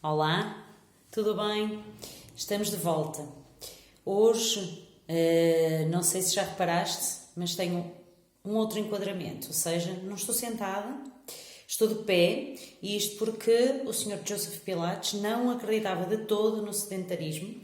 Olá, tudo bem? Estamos de volta. Hoje, não sei se já reparaste, mas tenho um outro enquadramento, ou seja, não estou sentada, estou de pé, e isto porque o Sr. Joseph Pilates não acreditava de todo no sedentarismo.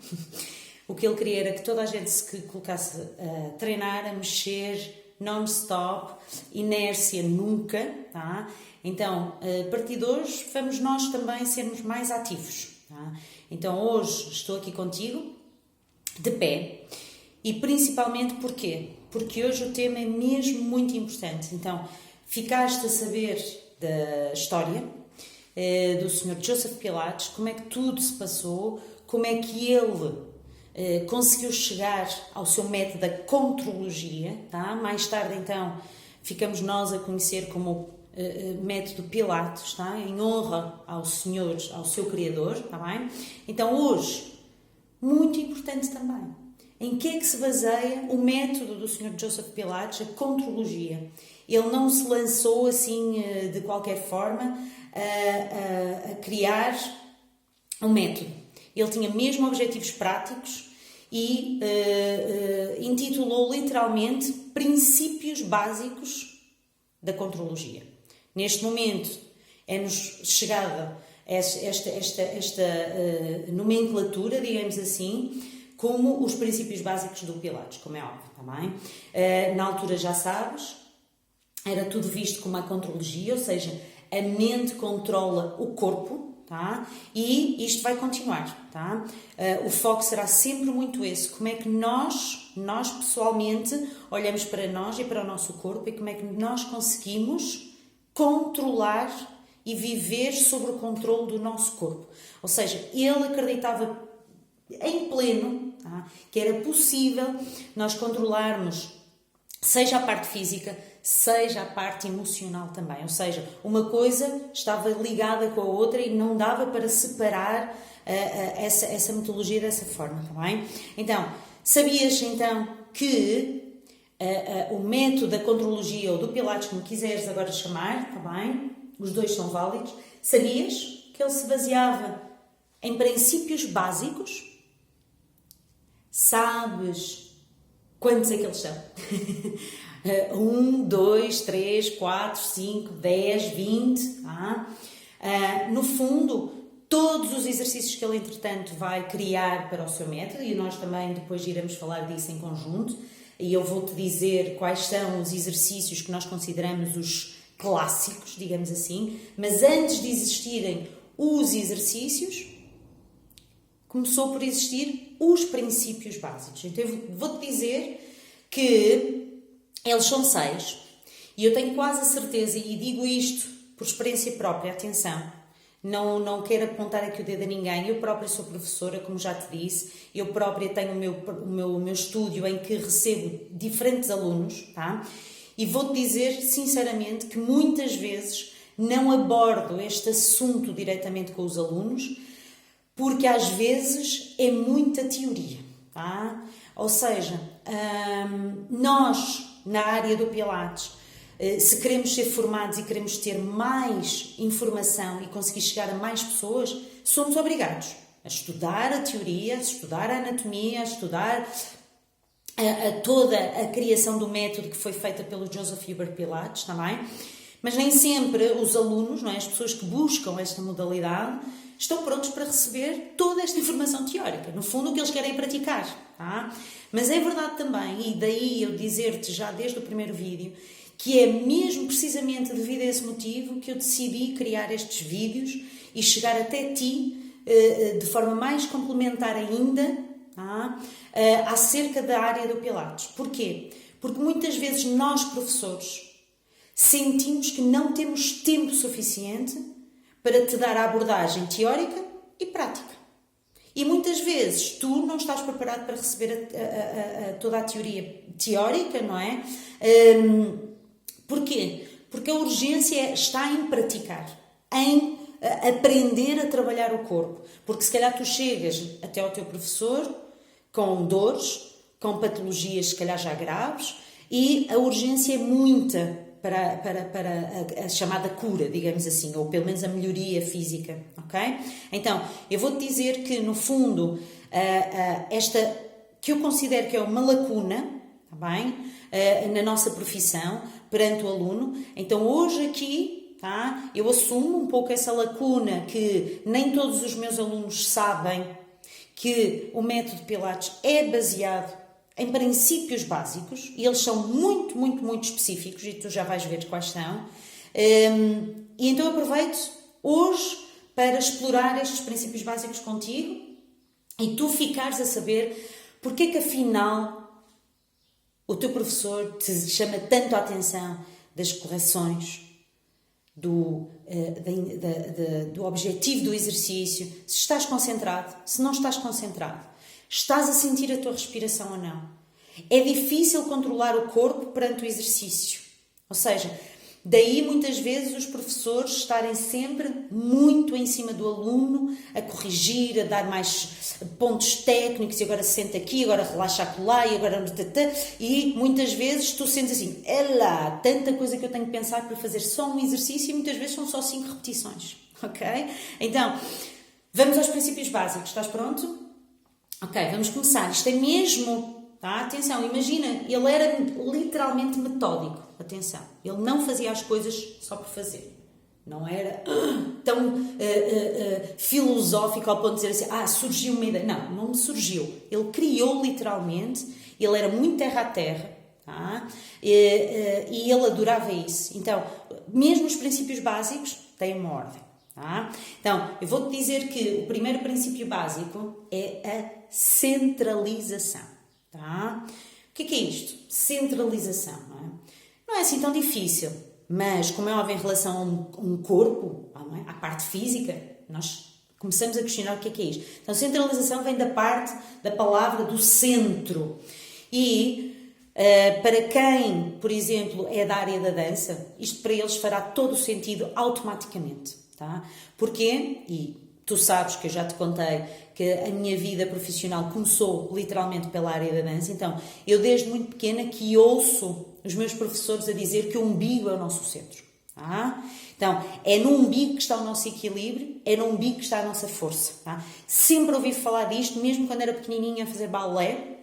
O que ele queria era que toda a gente se colocasse a treinar, a mexer, non-stop, inércia nunca, tá? Então, a partir de hoje, vamos nós também sermos mais ativos, tá? Então, hoje estou aqui contigo, de pé, e principalmente porquê? Porque hoje o tema é mesmo muito importante. Então, ficaste a saber da história do Sr. Joseph Pilates, como é que tudo se passou, como é que ele conseguiu chegar ao seu método da contrologia, tá? Mais tarde, então, ficamos nós a conhecer como método Pilates, tá? Em honra ao Senhor, ao seu Criador, tá bem? Então, hoje, muito importante também, em que é que se baseia o método do Sr. Joseph Pilates, a contrologia? Ele não se lançou assim de qualquer forma a criar um método. Ele tinha mesmo objetivos práticos e intitulou literalmente Princípios Básicos da Contrologia. Neste momento é-nos chegada esta nomenclatura, digamos assim, como os princípios básicos do Pilates, como é óbvio, também. Na altura, já sabes, era tudo visto como a contrologia, ou seja, a mente controla o corpo, tá? E isto vai continuar, tá? O foco será sempre muito esse, como é que nós pessoalmente olhamos para nós e para o nosso corpo e como é que nós conseguimos controlar e viver sobre o controle do nosso corpo. Ou seja, ele acreditava em pleno, tá? Que era possível nós controlarmos seja a parte física, seja a parte emocional também. Ou seja, uma coisa estava ligada com a outra e não dava para separar essa metodologia dessa forma, tá bem? Então, sabias então que o método da contrologia ou do Pilates, como quiseres agora chamar, tá bem? Os dois são válidos. Sabias que ele se baseava em princípios básicos? Sabes quantos é que eles são? 1, 2, 3, 4, 5, 10, 20. No fundo, todos os exercícios que ele, entretanto, vai criar para o seu método, e nós também depois iremos falar disso em conjunto, e eu vou-te dizer quais são os exercícios que nós consideramos os clássicos, digamos assim, mas antes de existirem os exercícios, começou por existir os princípios básicos. Então eu vou-te dizer que eles são 6, e eu tenho quase a certeza, e digo isto por experiência própria, atenção, não quero apontar aqui o dedo a ninguém, eu própria sou professora, como já te disse, eu própria tenho o meu estúdio em que recebo diferentes alunos, tá? E vou-te dizer sinceramente que muitas vezes não abordo este assunto diretamente com os alunos, porque às vezes é muita teoria, tá? Ou seja, nós, na área do Pilates, se queremos ser formados e queremos ter mais informação e conseguir chegar a mais pessoas, somos obrigados a estudar a teoria, a estudar a anatomia, a estudar toda a criação do método que foi feita pelo Joseph Hubert Pilates também. Mas nem sempre os alunos, não é? As pessoas que buscam esta modalidade, estão prontos para receber toda esta informação teórica. No fundo, o que eles querem é praticar, tá? Mas é verdade também, e daí eu dizer-te já desde o primeiro vídeo, que é mesmo precisamente devido a esse motivo que eu decidi criar estes vídeos e chegar até ti de forma mais complementar ainda, tá? Acerca da área do Pilates. Porquê? Porque muitas vezes nós, professores, sentimos que não temos tempo suficiente para te dar a abordagem teórica e prática. E muitas vezes tu não estás preparado para receber toda a teoria teórica, não é? Porquê? Porque a urgência está em praticar, em aprender a trabalhar o corpo. Porque se calhar tu chegas até ao teu professor com dores, com patologias se calhar já graves, e a urgência é muita para a chamada cura, digamos assim, ou pelo menos a melhoria física, ok? Então, eu vou-te dizer que, no fundo, esta, que eu considero que é uma lacuna, está bem? Na nossa profissão, perante o aluno. Então, hoje aqui, tá? Eu assumo um pouco essa lacuna que nem todos os meus alunos sabem que o método Pilates é baseado em princípios básicos e eles são muito, muito, muito específicos e tu já vais ver quais são. E então eu aproveito hoje para explorar estes princípios básicos contigo e tu ficares a saber porque é que afinal o teu professor te chama tanto a atenção das correções, do objetivo do exercício, se estás concentrado, se não estás concentrado. Estás a sentir a tua respiração ou não? É difícil controlar o corpo perante o exercício. Ou seja, daí muitas vezes os professores estarem sempre muito em cima do aluno, a corrigir, a dar mais pontos técnicos, e agora se senta aqui, agora relaxa acolá, e agora... E muitas vezes tu sentes assim, é lá, tanta coisa que eu tenho que pensar para fazer só um exercício e muitas vezes são só 5 repetições. Ok? Então, vamos aos princípios básicos. Estás pronto? Ok, vamos começar. Isto é mesmo, tá? Atenção, imagina, ele era literalmente metódico. Atenção, ele não fazia as coisas só por fazer. Não era tão filosófico ao ponto de dizer assim, surgiu uma ideia. Não, não me surgiu. Ele criou literalmente, ele era muito terra a terra, tá? E ele adorava isso. Então, mesmo os princípios básicos têm uma ordem. Tá? Então, eu vou-te dizer que o primeiro princípio básico é a centralização. Tá? O que é isto? Centralização. Não é assim tão difícil, mas como é óbvio em relação a um corpo, à parte física, nós começamos a questionar o que é isto. Então, centralização vem da parte da palavra do centro. E para quem, por exemplo, é da área da dança, isto para eles fará todo o sentido automaticamente. Tá? Porquê? E tu sabes que eu já te contei que a minha vida profissional começou literalmente pela área da dança. Então, eu desde muito pequena que ouço os meus professores a dizer que o umbigo é o nosso centro. Tá? Então, é no umbigo que está o nosso equilíbrio, é no umbigo que está a nossa força. Tá? Sempre ouvi falar disto, mesmo quando era pequenininha a fazer balé.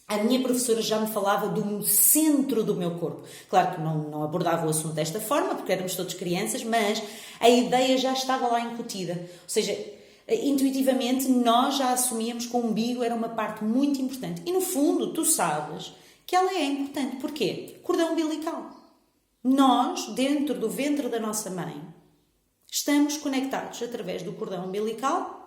A minha professora já me falava do centro do meu corpo. Claro que não abordava o assunto desta forma, porque éramos todos crianças, mas a ideia já estava lá incutida. Ou seja, intuitivamente nós já assumíamos que o umbigo era uma parte muito importante. E no fundo, tu sabes que ela é importante. Porquê? Cordão umbilical. Nós, dentro do ventre da nossa mãe, estamos conectados através do cordão umbilical.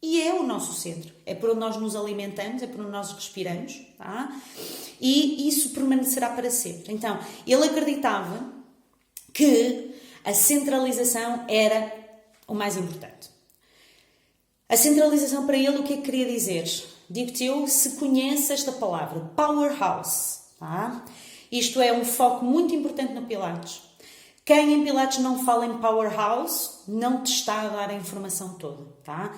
E é o nosso centro. É por onde nós nos alimentamos, é por onde nós respiramos. Tá? E isso permanecerá para sempre. Então, ele acreditava que a centralização era o mais importante. A centralização para ele, o que é que queria dizer? Digo-te eu, se conhece esta palavra, powerhouse. Tá? Isto é um foco muito importante no Pilates. Quem em Pilates não fala em powerhouse, não te está a dar a informação toda. Tá?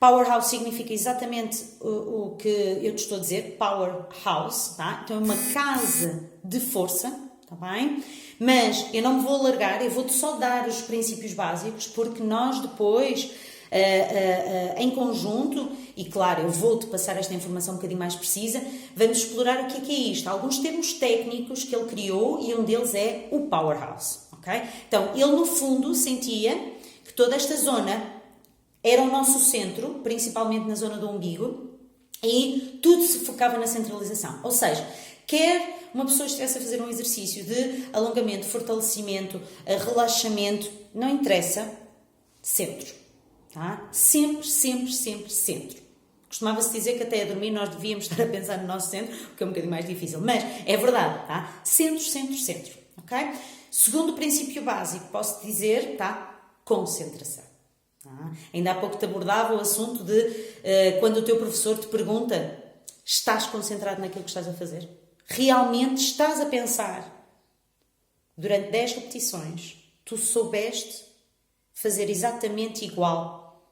Powerhouse significa exatamente o que eu te estou a dizer, powerhouse, tá? Então é uma casa de força, tá bem? Mas eu não me vou alargar, eu vou-te só dar os princípios básicos, porque nós depois, em conjunto, e claro, eu vou-te passar esta informação um bocadinho mais precisa, vamos explorar o que é isto. Há alguns termos técnicos que ele criou e um deles é o powerhouse, ok? Então, ele no fundo sentia que toda esta zona era o nosso centro, principalmente na zona do umbigo, e tudo se focava na centralização. Ou seja, quer uma pessoa estivesse a fazer um exercício de alongamento, fortalecimento, relaxamento, não interessa, centro. Tá? Sempre, sempre, sempre centro. Costumava-se dizer que até a dormir nós devíamos estar a pensar no nosso centro, o que é um bocadinho mais difícil, mas é verdade, tá? Centro, centro, centro. Okay? Segundo princípio básico, posso dizer, tá? Concentração. Ainda há pouco te abordava o assunto de quando o teu professor te pergunta, estás concentrado naquilo que estás a fazer? Realmente estás a pensar? Durante 10 repetições, tu soubeste fazer exatamente igual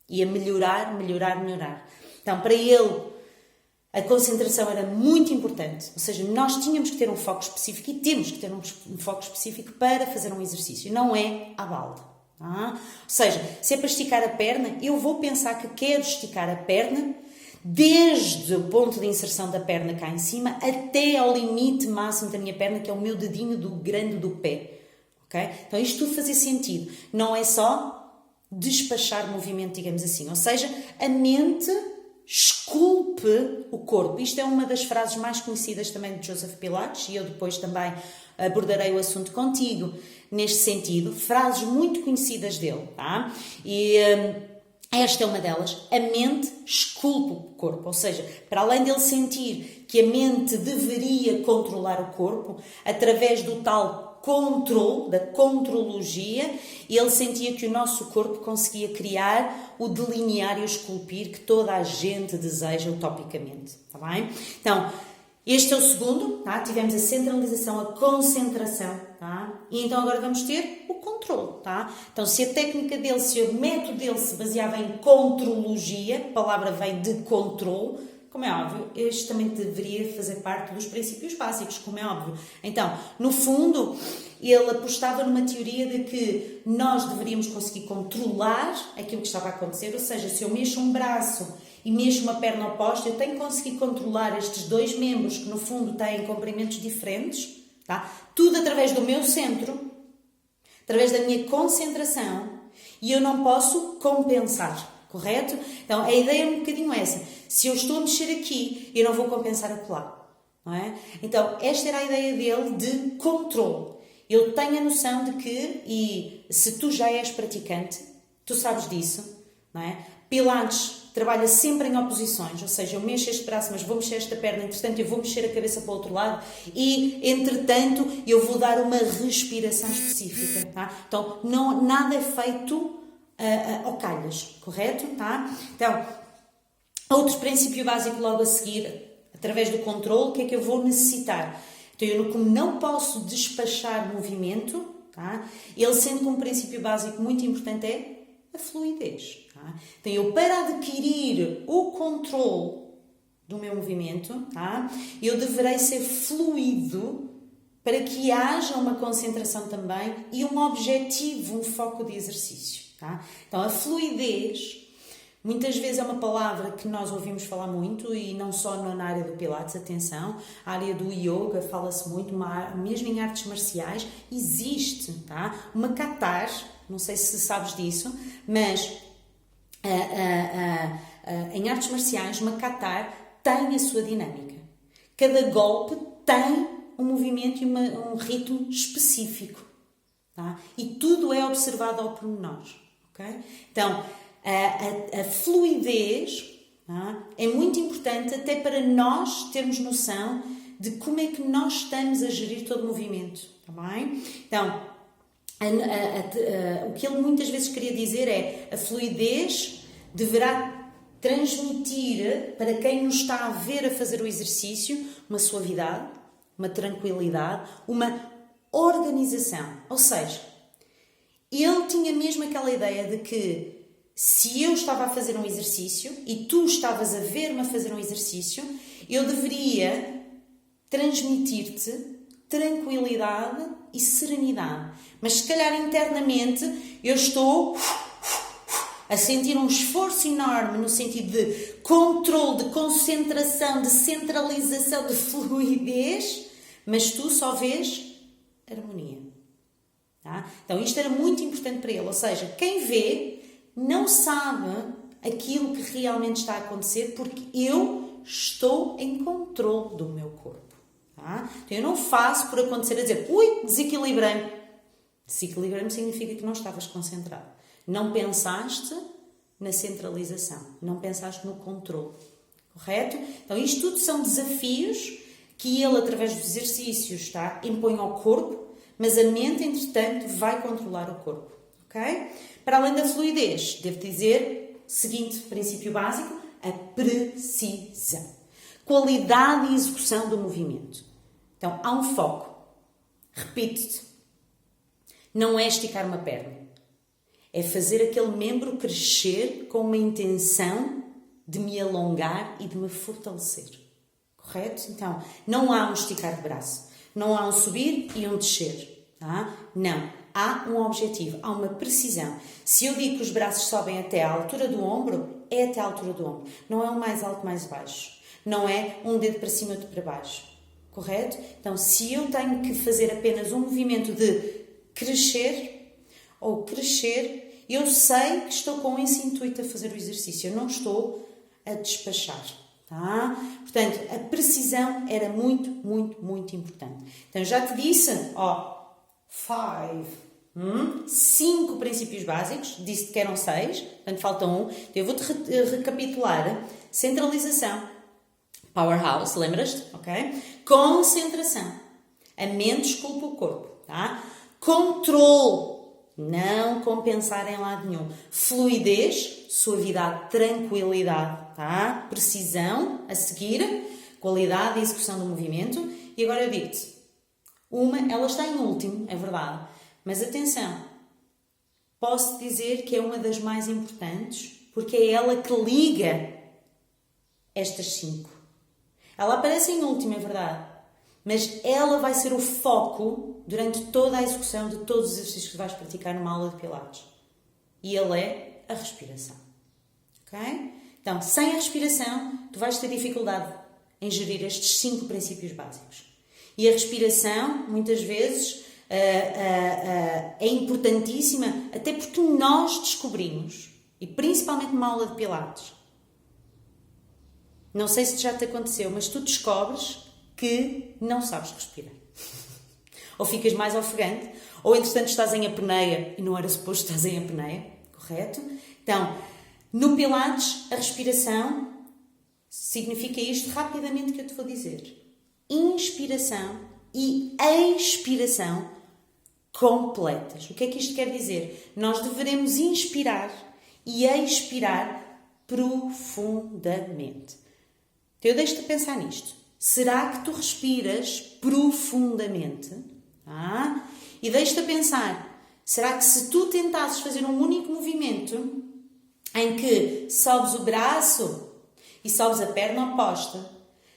e a melhorar, melhorar, melhorar. Então, para ele, a concentração era muito importante, ou seja, nós tínhamos que ter um foco específico e temos que ter um foco específico para fazer um exercício, não é à balda. Ou seja, se é para esticar a perna, eu vou pensar que quero esticar a perna desde o ponto de inserção da perna cá em cima até ao limite máximo da minha perna, que é o meu dedinho grande do pé. Okay? Então isto tudo fazia sentido. Não é só despachar movimento, digamos assim. Ou seja, a mente esculpe o corpo. Isto é uma das frases mais conhecidas também de Joseph Pilates e eu depois também abordarei o assunto contigo neste sentido. Frases muito conhecidas dele. Tá? E esta é uma delas. A mente esculpe o corpo. Ou seja, para além dele sentir que a mente deveria controlar o corpo, através do tal controle, da contrologia, ele sentia que o nosso corpo conseguia criar o delinear e o esculpir que toda a gente deseja utopicamente. Está bem? Então, este é o segundo, tá? Tivemos a centralização, a concentração, tá? E então agora vamos ter o controle, tá? Então, se a técnica dele, se o método dele se baseava em contrologia, a palavra vem de controle, como é óbvio, este também deveria fazer parte dos princípios básicos, como é óbvio. Então, no fundo, ele apostava numa teoria de que nós deveríamos conseguir controlar aquilo que estava a acontecer, ou seja, se eu mexo um braço e mexo uma perna oposta, eu tenho que conseguir controlar estes dois membros que no fundo têm comprimentos diferentes, tá? Tudo através do meu centro, através da minha concentração, e eu não posso compensar. Correto? Então, a ideia é um bocadinho essa. Se eu estou a mexer aqui, eu não vou compensar acolá. Não é? Então, esta era a ideia dele de controle. Ele tem a noção de que, e se tu já és praticante, tu sabes disso, não é? Pilates trabalha sempre em oposições, ou seja, eu mexo este braço, mas vou mexer esta perna, entretanto eu vou mexer a cabeça para o outro lado e, entretanto, eu vou dar uma respiração específica. Tá? Então, nada é feito ao calhas, correto? Tá? Então, outro princípio básico logo a seguir, através do controle, o que é que eu vou necessitar? Então, eu como não posso despachar movimento, tá? Ele sendo que um princípio básico muito importante é a fluidez. Tá? Então, eu para adquirir o controle do meu movimento, tá? Eu deverei ser fluido para que haja uma concentração também e um objetivo, um foco de exercício. Tá? Então, a fluidez, muitas vezes é uma palavra que nós ouvimos falar muito e não só na área do Pilates, atenção, a área do Yoga fala-se muito, mesmo em artes marciais, existe tá? Uma kata, não sei se sabes disso, mas em artes marciais uma kata tem a sua dinâmica. Cada golpe tem um movimento e um ritmo específico. Tá? E tudo é observado ao pormenor. Okay? Então, a fluidez é muito importante até para nós termos noção de como é que nós estamos a gerir todo o movimento. Tá bem? Então, o que ele muitas vezes queria dizer é a fluidez deverá transmitir para quem nos está a ver a fazer o exercício uma suavidade, uma tranquilidade, uma organização. Ou seja, ele tinha mesmo aquela ideia de que se eu estava a fazer um exercício e tu estavas a ver-me a fazer um exercício, eu deveria transmitir-te tranquilidade e serenidade. Mas se calhar internamente eu estou a sentir um esforço enorme no sentido de controle, de concentração, de centralização, de fluidez, mas tu só vês harmonia. Tá? Então isto era muito importante para ele, ou seja, quem vê não sabe aquilo que realmente está a acontecer porque eu estou em controle do meu corpo. Tá? Então eu não faço por acontecer a dizer, ui, desequilibrei-me. Desequilibrei-me significa que não estavas concentrado. Não pensaste na centralização, não pensaste no controle. Correto? Então isto tudo são desafios que ele, através dos exercícios, tá, impõe ao corpo, mas a mente, entretanto, vai controlar o corpo. Okay? Para além da fluidez, devo dizer, seguinte princípio básico, a precisão. Qualidade e execução do movimento. Então, há um foco. Repito-te. Não é esticar uma perna. É fazer aquele membro crescer com uma intenção de me alongar e de me fortalecer. correto? Então, não há um esticar de braço, não há um subir e um descer, tá? Não, há um objetivo, há uma precisão. Se eu digo que os braços sobem até à altura do ombro, é até à altura do ombro, não é um mais alto, mais baixo, não é um dedo para cima, outro para baixo, correto? Então, se eu tenho que fazer apenas um movimento de crescer ou crescer, eu sei que estou com esse intuito a fazer o exercício, eu não estou a despachar, tá? Portanto, a precisão era muito, muito, muito importante. Então, já te disse, 5 princípios básicos, disse-te que eram 6, portanto falta um. Eu vou-te recapitular. Centralização, powerhouse, lembras-te? Ok? Concentração, a mente esculpe o corpo, tá? Controle, não compensar em lado nenhum. Fluidez, suavidade, tranquilidade, tá? Precisão, a seguir, qualidade e execução do movimento. E agora eu digo-te, ela está em último, é verdade, mas atenção, posso dizer que é uma das mais importantes, porque é ela que liga estas 5. Ela aparece em último, é verdade, mas ela vai ser o foco durante toda a execução de todos os exercícios que vais praticar numa aula de Pilates. E ele é a respiração. Ok? Então, sem a respiração, tu vais ter dificuldade em gerir estes 5 princípios básicos. E a respiração, muitas vezes, é importantíssima, até porque nós descobrimos, e principalmente numa aula de Pilates, não sei se já te aconteceu, mas tu descobres que não sabes respirar. Ou ficas mais ofegante, ou entretanto estás em apneia e não era suposto estás em apneia, correto? Então, no Pilates, a respiração significa isto rapidamente que eu te vou dizer. Inspiração e expiração completas. O que é que isto quer dizer? Nós devemos inspirar e expirar profundamente. Então eu deixo-te pensar nisto. Será que tu respiras profundamente? E deixo-te pensar, será que se tu tentasses fazer um único movimento em que sobes o braço e sobes a perna oposta,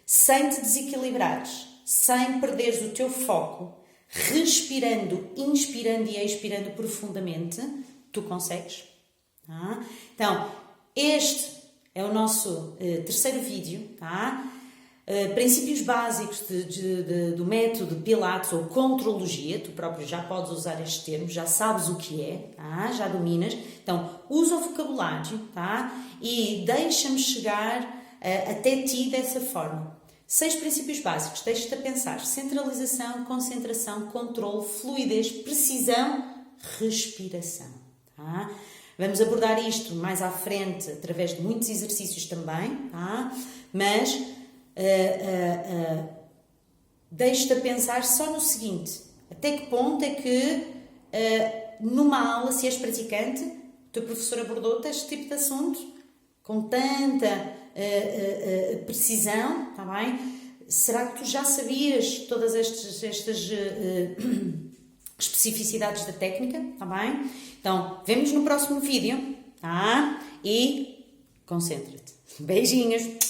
sem te desequilibrares, sem perderes o teu foco, respirando, inspirando e expirando profundamente, tu consegues? Então, este é o nosso terceiro vídeo, tá? Princípios básicos do método Pilates ou contrologia, tu próprio já podes usar este termo, já sabes o que é, tá? Já dominas. Então, usa o vocabulário, tá? E deixa-me chegar até ti dessa forma. 6 princípios básicos, deixa-te a pensar. Centralização, concentração, controle, fluidez, precisão, respiração. Tá? Vamos abordar isto mais à frente através de muitos exercícios também, tá? Mas deixa-te a pensar só no seguinte: até que ponto é que numa aula, se és praticante, o teu professor abordou-te este tipo de assunto com tanta precisão, está bem? Será que tu já sabias todas estas especificidades da técnica, está bem? Então, vemos no próximo vídeo, tá? E concentra-te. Beijinhos!